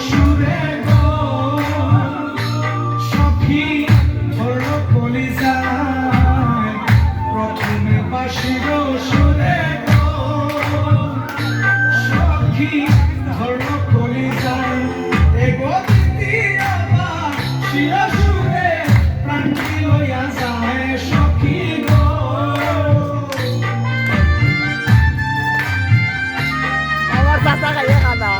সুরে সখী ধরল কলিজায় প্রথমে বাসির সুরে সখী ধরল কলিজায় এগো দ্বিতীয় বাসির সুরে প্রাণটি লইয়া যায় সখী গো আমার চাচা খাইয়ে খানা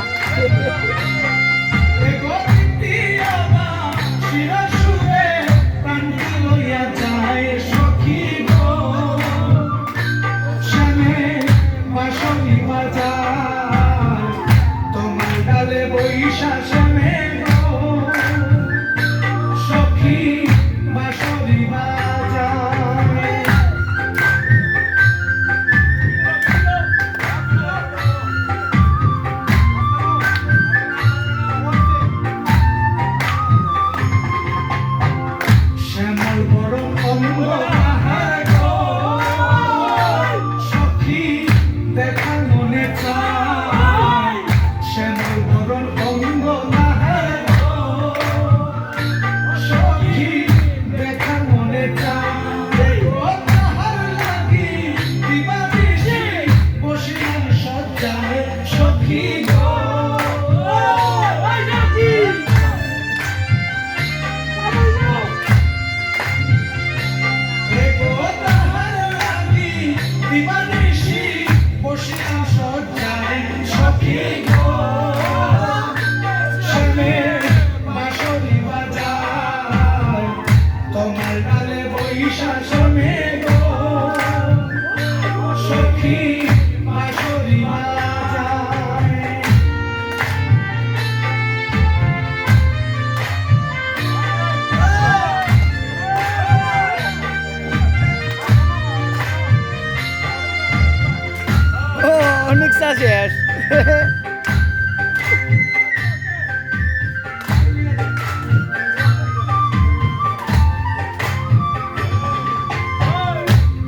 মিক্সা শেষ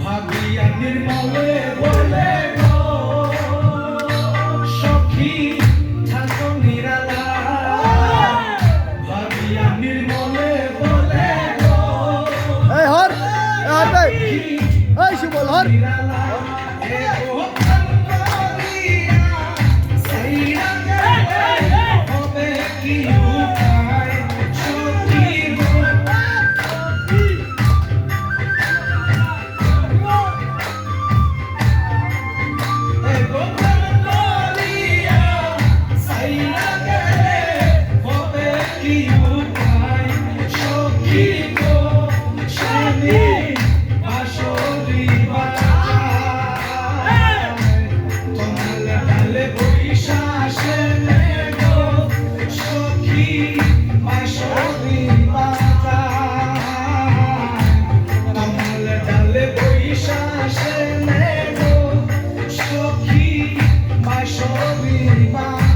ভাবিয়া নির্মলে বলে গো সখী থাকো নিরালা ভাবিয়া নির্মলে বলে গো এই হর এই সুবল হর Sokhi, my show